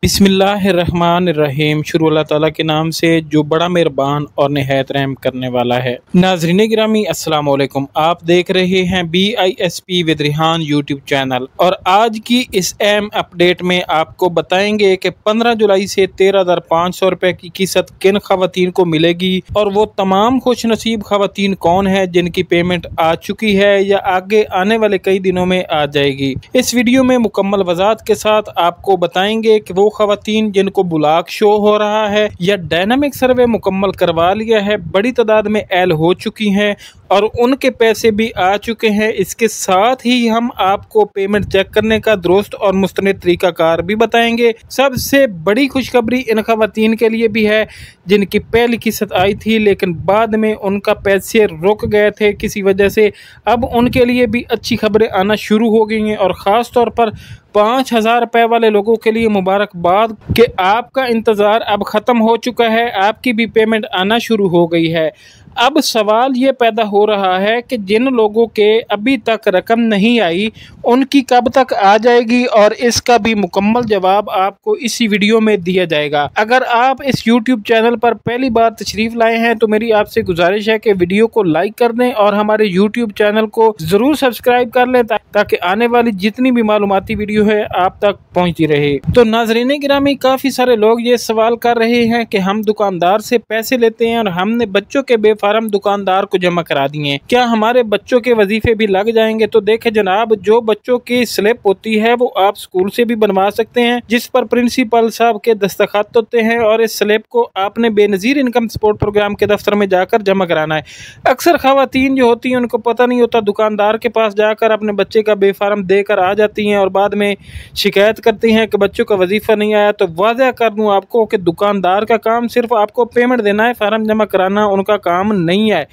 बिस्मिल्लाहिर्रहमानिर्रहीम। शुरू अल्लाह ताला के नाम से जो बड़ा मेहरबान और निहायत रहम करने वाला है। नाज़रीन गिरामी अस्सलाम वालेकुम। आप देख रहे हैं BISP with Rihan YouTube channel और आज की इस अहम अपडेट में आपको बताएंगे कि 15 जुलाई से 13,500 रुपये की किस्त किन खवातीन को मिलेगी और वो तमाम खुश नसीब खवातीन कौन है जिनकी पेमेंट आ चुकी है या आगे आने वाले कई दिनों में आ जाएगी। इस वीडियो में मुकम्मल वजाहत के साथ आपको बताएंगे कि वो खवातीन जिनको ब्लॉक शो हो रहा है या डायनामिक सर्वे मुकम्मल करवा लिया है, बड़ी तादाद में एल हो चुकी हैं और उनके पैसे भी आ चुके हैं। इसके साथ ही हम आपको पेमेंट चेक करने का दुरुस्त और मुस्तनद तरीकाकार भी बताएंगे। सबसे बड़ी खुशखबरी इन खवातीन के लिए भी है जिनकी पहली किस्त आई थी लेकिन बाद में उनका पैसे रुक गए थे किसी वजह से। अब उनके लिए भी अच्छी खबरें आना शुरू हो गई हैं और ख़ास तौर पर 5,000 रुपये वाले लोगों के लिए मुबारकबाद कि आपका इंतज़ार अब ख़त्म हो चुका है, आपकी भी पेमेंट आना शुरू हो गई है। अब सवाल ये पैदा हो रहा है कि जिन लोगों के अभी तक रकम नहीं आई उनकी कब तक आ जाएगी और इसका भी मुकम्मल जवाब आपको इसी वीडियो में दिया जाएगा। अगर आप इस YouTube चैनल पर पहली बार तशरीफ़ लाए हैं तो मेरी आपसे गुजारिश है कि वीडियो को लाइक कर दें और हमारे YouTube चैनल को ज़रूर सब्सक्राइब कर लें ताकि आने वाली जितनी भी मालूमाती वीडियो है आप तक पहुँचती रहे। तो नाज़रीन गिरामी, काफ़ी सारे लोग ये सवाल कर रहे हैं कि हम दुकानदार से पैसे लेते हैं और हमने बच्चों के बेफारम दुकानदार को जमा करा दिए, क्या हमारे बच्चों के वजीफे भी लग जाएंगे? तो देखे जनाब, जो बच्चों की स्लिप होती है वो आप स्कूल से भी बनवा सकते हैं जिस पर प्रिंसिपल साहब के दस्तखत होते हैं और इस स्लिप को आपने बेनजीर इनकम सपोर्ट प्रोग्राम के दफ्तर में जाकर जमा कराना है। अक्सर खवातीन जो होती हैं उनको पता नहीं होता, दुकानदार के पास जाकर अपने बच्चे का बेफारम देकर आ जाती हैं और बाद में शिकायत करती हैं कि बच्चों का वजीफा नहीं आया। तो वाज़ह कर दूं आपको कि दुकानदार का काम सिर्फ आपको पेमेंट देना है, फार्म जमा कराना उनका काम नहीं है।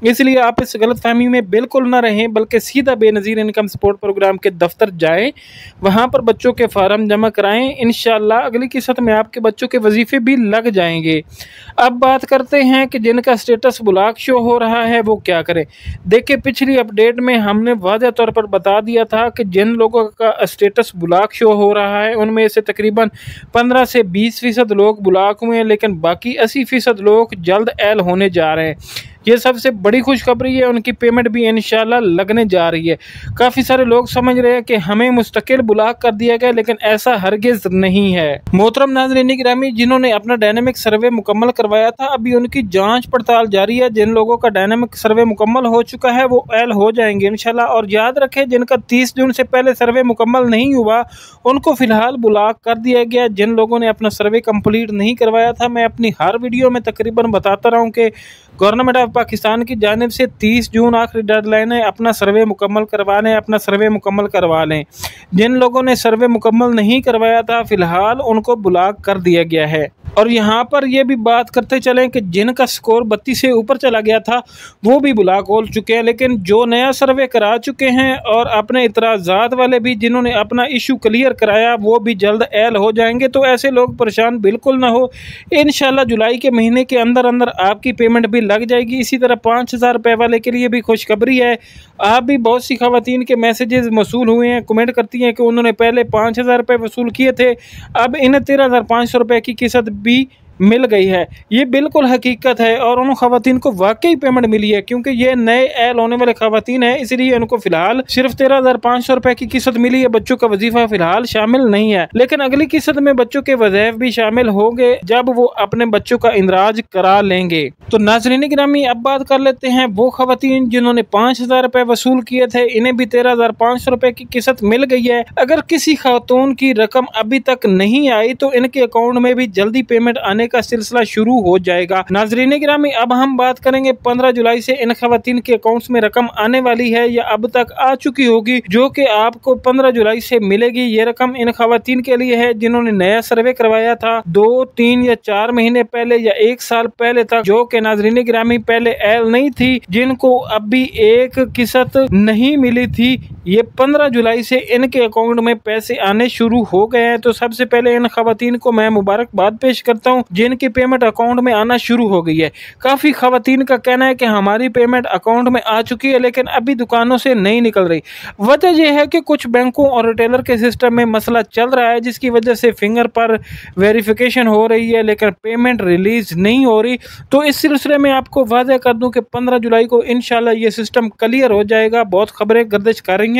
इसलिए आप इस गलतफहमी में बिल्कुल ना रहें बल्कि सीधा बेनजीर इनकम सपोर्ट प्रोग्राम के दफ्तर जाएं, वहां पर बच्चों के फार्म जमा कराएं। इंशाल्लाह अगली किस्त में आपके बच्चों के वजीफे भी लग जाएंगे। अब बात करते हैं कि जिनका स्टेटस ब्लॉक शो हो रहा है वो क्या करें। देखिए, पिछली अपडेट में हमने वाज़ह तौर पर बता दिया था कि जिन लोगों का स्टेटस ब्लॉक शो हो रहा है उनमें से तकरीबन 15 से 20% लोग ब्लॉक हुए हैं लेकिन बाकी 80% लोग जल्द एल होने जा रहे हैं। ये सबसे बड़ी खुशखबरी है, उनकी पेमेंट भी इंशाल्लाह लगने जा रही है। काफ़ी सारे लोग समझ रहे हैं कि हमें मुस्तकिल ब्लॉक कर दिया गया, लेकिन ऐसा हरगिज नहीं है। मोहतरम नाज़रीन गिरामी, जिन्होंने अपना डायनामिक सर्वे मुकम्मल करवाया था अभी उनकी जांच पड़ताल जारी है। जिन लोगों का डायनामिक सर्वे मुकम्मल हो चुका है वो एल हो जाएंगे इंशाल्लाह। और याद रखें, जिनका 30 जून से पहले सर्वे मुकम्मल नहीं हुआ उनको फ़िलहाल ब्लॉक कर दिया गया। जिन लोगों ने अपना सर्वे कम्प्लीट नहीं करवाया था, मैं अपनी हर वीडियो में तकरीबन बताता रहा हूँ कि गवर्नमेंट ऑफ पाकिस्तान की जानिब से 30 जून आखिरी डेडलाइन है, अपना सर्वे मुकम्मल करवाने, अपना सर्वे मुकम्मल करवा लें। जिन लोगों ने सर्वे मुकम्मल नहीं करवाया था फ़िलहाल उनको ब्लॉक कर दिया गया है। और यहाँ पर यह भी बात करते चलें कि जिनका स्कोर 32 से ऊपर चला गया था वो भी ब्लॉक हो चुके हैं, लेकिन जो नया सर्वे करा चुके हैं और अपने इतराज़ात वाले भी जिन्होंने अपना इशू क्लियर कराया वो भी जल्द एल हो जाएंगे। तो ऐसे लोग परेशान बिल्कुल ना हो, इंशाल्लाह जुलाई के महीने के अंदर अंदर आपकी पेमेंट भी लग जाएगी। इसी तरह 5,000 रुपये वाले के लिए भी खुशखबरी है। आप भी बहुत सी खवातीन के मैसेजेस मौसूल हुए हैं, कमेंट करती हैं कि उन्होंने पहले 5,000 रुपये वसूल किए थे, अब इन्हें 13,500 रुपये की किस्त भी मिल गई है। ये बिल्कुल हकीकत है और उन खवातीन को वाकई पेमेंट मिली है क्योंकि ये नए एल होने वाले खवातीन हैं, इसलिए उनको फिलहाल सिर्फ 13,500 रुपये की किस्त मिली है। बच्चों का वजीफा फिलहाल शामिल नहीं है, लेकिन अगली किस्त में बच्चों के वज़ीफ भी शामिल होंगे जब वो अपने बच्चों का इंदराज करा लेंगे। तो नाज़रीन गिरामी, अब बात कर लेते हैं वो खवातीन जिन्होंने 5,000 रुपये वसूल किए थे, इन्हें भी 13,500 रुपये की किस्त मिल गई है। अगर किसी खातून की रकम अभी तक नहीं आई तो इनके अकाउंट में भी जल्दी पेमेंट आने का सिलसिला शुरू हो जाएगा। नाज़रीन गिरामी, अब हम बात करेंगे 15 जुलाई से इन खवातीन के अकाउंट्स में रकम आने वाली है या अब तक आ चुकी होगी जो कि आपको 15 जुलाई से मिलेगी। ये रकम इन खवातीन के लिए है जिन्होंने नया सर्वे करवाया था 2, 3 या 4 महीने पहले या 1 साल पहले तक, जो कि नाज़रीन गिरामी पहले एल नहीं थी, जिनको अभी एक किस्त नहीं मिली थी। ये 15 जुलाई से इनके अकाउंट में पैसे आने शुरू हो गए हैं। तो सबसे पहले इन खवातीन को मैं मुबारकबाद पेश करता हूं जिनकी पेमेंट अकाउंट में आना शुरू हो गई है। काफी खवातीन का कहना है कि हमारी पेमेंट अकाउंट में आ चुकी है लेकिन अभी दुकानों से नहीं निकल रही। वजह यह है कि कुछ बैंकों और रिटेलर के सिस्टम में मसला चल रहा है जिसकी वजह से फिंगर पर वेरिफिकेशन हो रही है लेकिन पेमेंट रिलीज नहीं हो रही। तो इस सिलसिले में आपको वादे कर दूं कि 15 जुलाई को इंशाल्लाह ये सिस्टम क्लियर हो जाएगा। बहुत खबरें गर्दिश कर रही हैं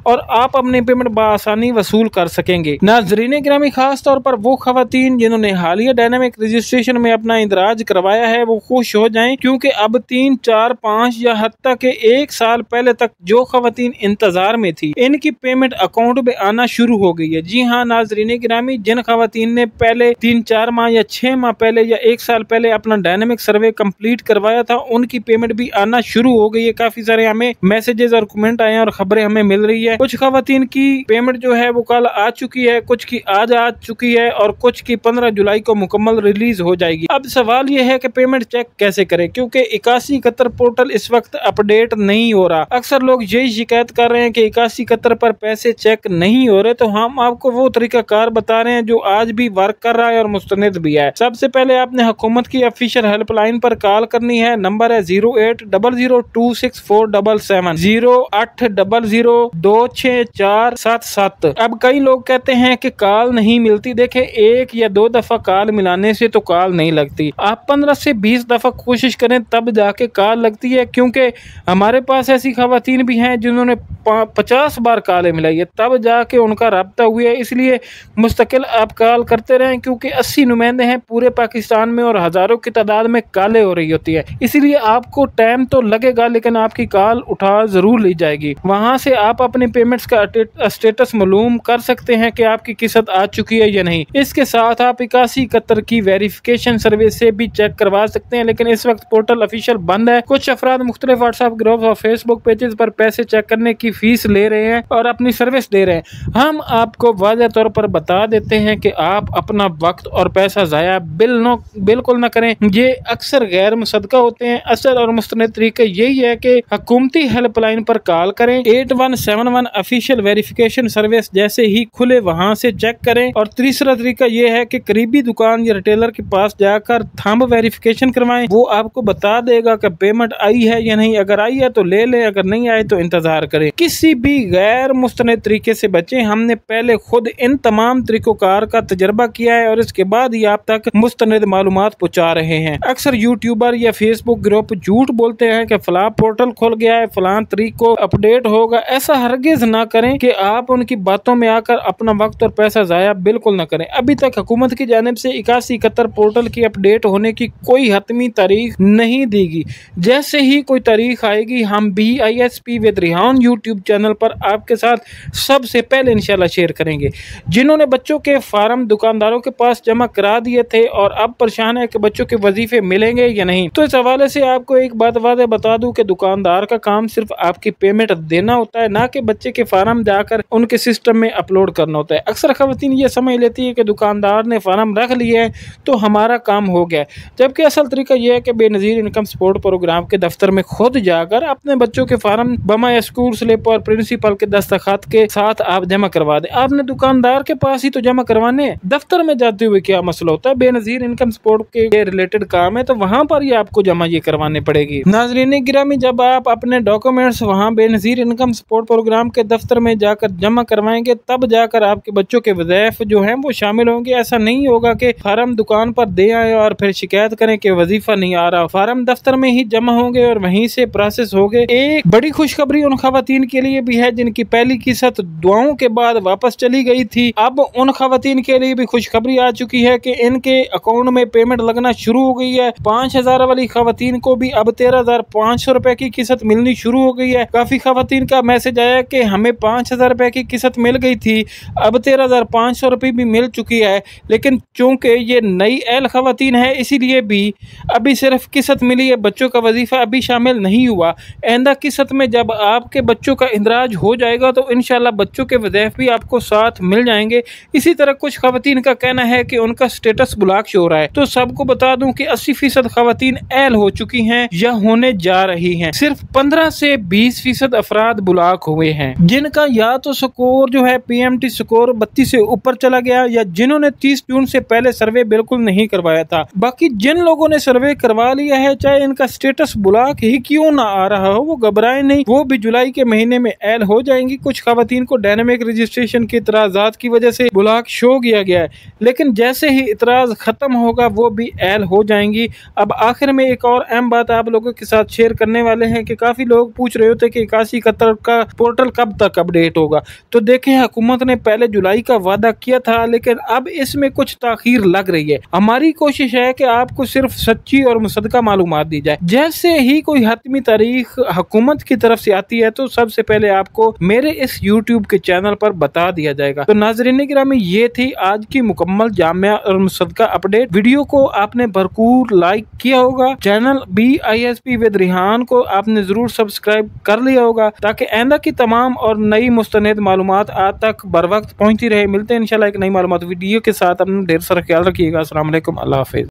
और आप अपनी पेमेंट बआसानी वसूल कर सकेंगे। नाज़रीन गिरामी, खास तौर पर वो खवातीन जिन्होंने हालिया डायनामिक रजिस्ट्रेशन में अपना इंदराज करवाया है वो खुश हो जाएं क्योंकि अब 3, 4, 5 या हत्ता के 1 साल पहले तक जो खवातीन इंतजार में थी इनकी पेमेंट अकाउंट में आना शुरू हो गई है। जी हाँ नाज़रीन गिरामी, जिन खवातीन ने पहले 3, 4 माह या 6 माह पहले या 1 साल पहले अपना डायनामिक सर्वे कंप्लीट करवाया था उनकी पेमेंट भी आना शुरू हो गई है। काफी सारे हमें मैसेजेस और कमेंट आए और खबरें हमें मिल रही है। कुछ खवातीन की पेमेंट जो है वो कल आ चुकी है, कुछ की आज आ चुकी है और कुछ की 15 जुलाई को मुकम्मल रिलीज हो जाएगी। अब सवाल यह है कि पेमेंट चेक कैसे करें क्योंकि 8171 पोर्टल इस वक्त अपडेट नहीं हो रहा। अक्सर लोग यही शिकायत कर रहे हैं कि 8171 पर पैसे चेक नहीं हो रहे। तो हम आपको वो तरीकाकार बता रहे हैं जो आज भी वर्क कर रहा है और मुस्तनिद भी है। सबसे पहले आपने हुकूमत की ऑफिशियल हेल्पलाइन पर कॉल करनी है। नंबर है 0800264777 0800264777। अब कई लोग कहते हैं कि कॉल नहीं मिलती। देखें, 1 या 2 दफा कॉल मिलाने से तो कॉल नहीं लगती। आप 15 से 20 दफा कोशिश करें तब जाके कॉल लगती है क्योंकि हमारे पास ऐसी खवातीन भी हैं जिन्होंने 50 बार कॉलें मिलाई है तब जाके उनका रब्ता हुआ है। इसलिए मुस्तकिल आप कॉल करते रहें क्योंकि 80 नुमाइंदे हैं पूरे पाकिस्तान में और हजारों की तादाद में कॉलें हो रही होती है। इसीलिए आपको टाइम तो लगेगा लेकिन आपकी कॉल उठा जरूर ली जाएगी। वहां से आप अपने पेमेंट्स का स्टेटस मालूम कर सकते हैं कि आपकी किस्त आ चुकी है या नहीं। इसके साथ आप 8171 की वेरिफिकेशन सर्विस से भी चेक करवा सकते हैं लेकिन इस वक्त पोर्टल ऑफिशियल बंद है। कुछ अफराद मुख्तलिफ व्हाट्सएप ग्रुप और फेसबुक पेजेस पर पैसे चेक करने की फीस ले रहे हैं और अपनी सर्विस दे रहे हैं। हम आपको वाज़ेह तौर पर बता देते हैं कि आप अपना वक्त और पैसा ज़ाया बिल्कुल न करें। ये अक्सर गैर मुसद्दका होते हैं। असल और मुस्तनद तरीका यही है कि हुकूमती हेल्पलाइन पर कॉल करें। 8171 ऑफिशियल वेरिफिकेशन सर्विस जैसे ही खुले वहां से चेक करें। और तीसरा तरीका यह है कि करीबी दुकान या रिटेलर के पास जाकर थंब वेरिफिकेशन करवाएं। वो आपको बता देगा कि पेमेंट आई है या नहीं। अगर आई है तो ले लें, अगर नहीं आई तो इंतजार करें। किसी भी गैर मुस्तनद तरीके से बचें। हमने पहले खुद इन तमाम तरीकोकार का तजर्बा किया है और इसके बाद ही आप तक मुस्तनद मालूमात पहुंचा रहे हैं। अक्सर यूट्यूबर या फेसबुक ग्रुप झूठ बोलते हैं कि फलां पोर्टल खुल गया है, फलां तरीक को अपडेट होगा। ऐसा हरगिज ना करें कि आप उनकी बातों में आकर अपना वक्त और पैसा जाया बिल्कुल ना करें। अभी तक हुकूमत की जानिब से 8171 पोर्टल की अपडेट होने की कोई हतमी तारीख नहीं दी गई। जैसे ही कोई तारीख आएगी हम BISP with Rihan YouTube channel पर आपके साथ सबसे पहले इंशाल्लाह शेयर करेंगे। जिन्होंने बच्चों के फार्म दुकानदारों के पास जमा करा दिए थे और अब परेशान है कि बच्चों के वजीफे मिलेंगे या नहीं, तो इस हवाले से आपको एक बात वादे बता दूं कि दुकानदार का काम सिर्फ आपकी पेमेंट देना होता है, ना कि बच्चे के फार्म जाकर उनके सिस्टम में अपलोड करना होता है। अक्सर खवातीन ये समझ लेती है कि दुकानदार ने फार्म रख लिए है तो हमारा काम हो गया, जबकि असल तरीका यह है कि बेनज़ीर इनकम सपोर्ट प्रोग्राम के दफ्तर में खुद जाकर अपने बच्चों के फार्म बमा स्कूल स्लिप और प्रिंसिपल के दस्तखत के साथ आप जमा करवा दें। आपने दुकानदार के पास ही तो जमा करवाने, दफ्तर में जाते हुए क्या मसला होता है। बेनज़ीर इनकम सपोर्ट के रिलेटेड काम है तो वहाँ पर ही आपको जमा ये करवाने पड़ेगी। नाज़रीन गिरामी, जब आप अपने डॉक्यूमेंट्स वहाँ बेनज़ीर इनकम सपोर्ट प्रोग्राम के दफ्तर में जाकर जमा करवाएंगे तब जाकर आपके बच्चों के वज़ाइफ जो हैं वो शामिल होंगे। ऐसा नहीं होगा कि फार्म दुकान पर दे आए और फिर शिकायत करें कि वजीफा नहीं आ रहा। फार्म दफ्तर में ही जमा होंगे और वहीं से प्रोसेस होंगे। एक बड़ी खुशखबरी उन खवातीन के लिए भी है जिनकी पहली किस्त दुआओं के बाद वापस चली गई थी। अब उन खवातीन के लिए भी खुशखबरी आ चुकी है कि इनके अकाउंट में पेमेंट लगना शुरू हो गई है। 5000 वाली खवातीन को भी अब 13,500 रुपए की किस्त मिलनी शुरू हो गई है। काफी खवातीन का मैसेज आया कि हमें 5000 रुपए की किस्त मिल गई थी, अब 13,500 रुपए भी मिल चुकी है। लेकिन चूंकि ये नई एल खवातीन है इसीलिए भी अभी सिर्फ किस्त मिली है, बच्चों का वजीफा अभी शामिल नहीं हुआ। आइंदा किस्त में जब आपके बच्चों का इंदराज हो जाएगा तो इंशाल्लाह बच्चों के वज़ाइफ भी आपको साथ मिल जाएंगे। इसी तरह कुछ खवातीन का कहना है कि उनका स्टेटस ब्लॉक शो हो रहा है। तो सबको बता दूं कि 80% खवातीन एल हो चुकी हैं या होने जा रही हैं। सिर्फ 15 से 20% अफराद ब्लॉक हलाक हुए हैं, जिनका या तो स्कोर जो है PMT स्कोर 32 से ऊपर चला गया, या जिन्होंने 30 जून से पहले सर्वे बिल्कुल नहीं करवाया था। बाकी जिन लोगों ने सर्वे करवा लिया है, चाहे इनका स्टेटस ब्लॉक ही क्यों ना आ रहा हो, वो घबराए नहीं, वो भी जुलाई के महीने में ऐड हो जाएंगी। कुछ खवातीन को डायनेमिक रजिस्ट्रेशन के इतराजात की वजह से ब्लॉक शो किया गया है, लेकिन जैसे ही इतराज खत्म होगा वो भी ऐड हो जाएंगी। अब आखिर में एक और अहम बात आप लोगों के साथ शेयर करने वाले हैं कि काफी लोग पूछ रहे होते कि 8171 का पोर्टल कब तक अपडेट होगा। तो देखें, हुकूमत ने पहले जुलाई का वादा किया था, लेकिन अब इसमें कुछ ताखीर लग रही है। हमारी कोशिश है कि आपको सिर्फ सच्ची और मुसद्दका मालूमात दी जाए। जैसे ही कोई हतमी तारीख हुकूमत की तरफ से आती है तो सबसे पहले आपको मेरे इस YouTube के चैनल पर बता दिया जाएगा। तो नाज़रीन गिरामी, ये थी आज की मुकम्मल जामिया और मुसद्दका अपडेट। वीडियो को आपने भरपूर लाइक किया होगा, चैनल BISP विद रिहान को आपने जरूर सब्सक्राइब कर लिया होगा, ताकि आइंदा की तमाम और नई मुस्तनिद मालूमात आप तक बर वक्त पहुंचती रहे। मिलते हैं इंशाल्लाह एक नई मालूमात वीडियो के साथ। अपना ढेर सारा ख्याल रखिएगा। अस्सलाम वालेकुम, अल्लाह हाफिज।